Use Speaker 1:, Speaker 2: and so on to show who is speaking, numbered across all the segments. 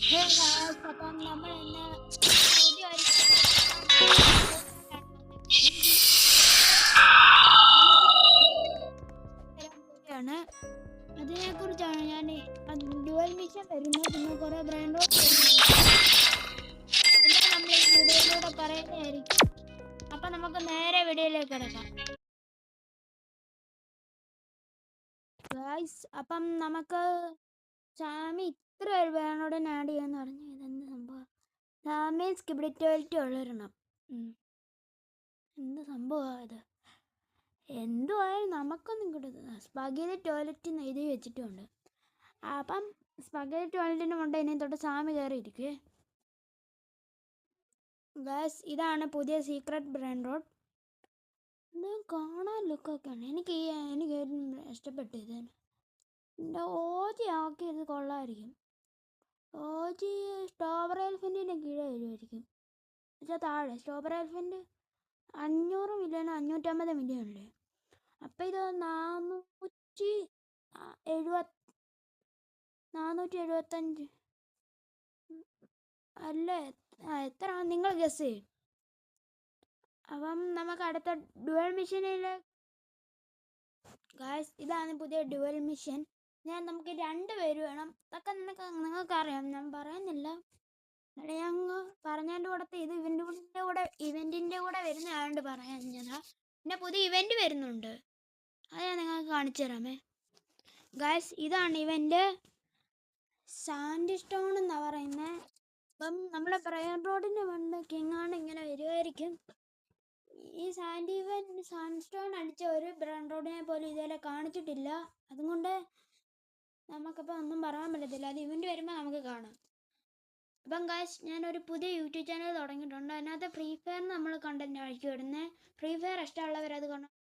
Speaker 1: Hey guys, അപ്പം നമ്മൾ ഇന്ന് പുതിയ ഒരു ാണ് അതിനെ കുറിച്ചാണ് ഞാൻ ഡുവൽ മിഷൻ വരുന്നത്. പിന്നെ കുറെ ബ്രാൻഡ് എല്ലാം നമ്മൾ ഈ വീഡിയോയിലൂടെ പറയുന്നതായിരിക്കും. അപ്പൊ നമുക്ക് നേരെ വീഡിയോയിലേക്ക് കിടക്കാം ഗായ്സ്. അപ്പം നമുക്ക് ചാമി ഇത്ര ഒരു ബ്രാൻഡോടെ ആഡ് ചെയ്യാന്ന് പറഞ്ഞു. ഇതെന്ത് സംഭവം? ചാമി സ്കിബിഡിറ്റോയിലിറ്റി ഉള്ളൊരെണ്ണം. എന്ത് സംഭവമാണ് ഇത്? എന്തുവായാലും നമുക്കൊന്നും കിട്ടുന്നത് സ്പഗേറ്റി ടോയ്ലറ്റ് എന്ന് എഴുതി വെച്ചിട്ടുണ്ട്. അപ്പം സ്പഗേറ്റി ടോയ്ലറ്റിൻ്റെ മുണ്ട ഇനി തൊട്ട് സാമി കയറിയിരിക്കേ ഗായ്സ്. ഇതാണ് പുതിയ സീക്രട്ട് ബ്രാൻഡ് റോഡ്. ഇത് കാണാൻ ലുക്കൊക്കെയാണ്. എനിക്ക് ഇഷ്ടപ്പെട്ടു. ഇത് എൻ്റെ ഓജി ആക്കിയത് കൊള്ളായിരിക്കും. ഓജി സ്ട്രോബെറി എൽഫൻറ്റിൻ്റെ കീഴേ വരുമായിരിക്കും. പക്ഷേ താഴെ സ്ട്രോബെറി എൽഫൻറ്റ് 500 മില്യൺ 550 മില്യൺ അല്ലേ? അപ്പം ഇത് 475 അല്ലേ? എത്ര നിങ്ങൾ ഗസ് ചെയ്യും. അപ്പം നമുക്ക് അടുത്ത ഡുവൽ മിഷനിൽ ഗായ്സ്, ഇതാണ് പുതിയ ഡുവൽ മിഷൻ. നമുക്ക് 2 പേര് വേണം. അതൊക്കെ നിങ്ങൾക്കറിയാം, ഞാൻ പറയുന്നില്ല. ഞങ്ങൾ പറഞ്ഞതിൻ്റെ കൂടത്തെ ഇത് ഇവൻറ്റിൻ്റെ കൂടെ വരുന്നതായതുകൊണ്ട് പറയാഞ്ഞതാ. പിന്നെ പുതിയ ഇവൻറ്റ് വരുന്നുണ്ട്, അത് ഞാൻ നിങ്ങൾക്ക് കാണിച്ചു തരാമേ ഗായ്സ്. ഇതാണ് ഇവൻറ്റ്. സാൻഡ് സ്റ്റോൺ എന്നാണ് പറയുന്നത്. അപ്പം നമ്മുടെ ബ്രയൻ റോഡിൻ്റെ മണ്ണ് കിങ്ങാണ് ഇങ്ങനെ വരുമായിരിക്കും. ഈ സാൻഡ് സ്റ്റോൺ അടിച്ച ഒരു ബ്രയൻ റോഡിനെ പോലും ഇതുവരെ കാണിച്ചിട്ടില്ല. അതുകൊണ്ട് നമുക്കപ്പോൾ ഒന്നും പറയാൻ പറ്റത്തില്ല. അത് ഇവൻറ്റ് വരുമ്പോൾ നമുക്ക് കാണാം. അപ്പം ഗായ്സ്, ഞാനൊരു പുതിയ യൂട്യൂബ് ചാനൽ തുടങ്ങിയിട്ടുണ്ട്. അതിനകത്ത് ഫ്രീ ഫയർ നമ്മൾ കണ്ടന്റ് ആയിരിക്കും ഇടുന്നത്. ഫ്രീ ഫയർ ഇഷ്ടമുള്ളവരത് കാണാം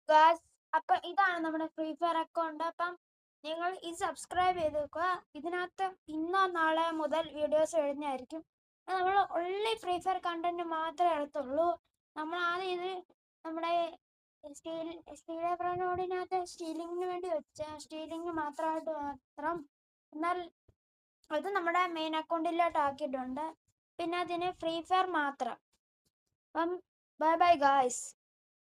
Speaker 1: ഗായ്സ്. അപ്പം ഇതാണ് നമ്മുടെ ഫ്രീ ഫയർ അക്കൗണ്ട്. അപ്പം നിങ്ങൾ ഇത് സബ്സ്ക്രൈബ് ചെയ്ത് വെക്കുക. ഇതിനകത്ത് ഇന്നോ നാളെ മുതൽ വീഡിയോസ് എഴുതുന്നതായിരിക്കും. നമ്മൾ ഒൺലി ഫ്രീ ഫയർ കണ്ടന്റ് മാത്രമേ എടുത്തുള്ളൂ. നമ്മൾ ആദ്യം ഇത് നമ്മുടെ സ്റ്റീലിനകത്ത് സ്റ്റീലിങ്ങിന് വേണ്ടി വെച്ച സ്റ്റീലിങ് മാത്രം. എന്നാൽ അത് നമ്മുടെ മെയിൻ അക്കൗണ്ടിലോട്ട് ആക്കിയിട്ടുണ്ട്. പിന്നെ അതിന് ഫ്രീ ഫയർ മാത്രം. അപ്പം ബൈ ബൈ ഗായ്സ്.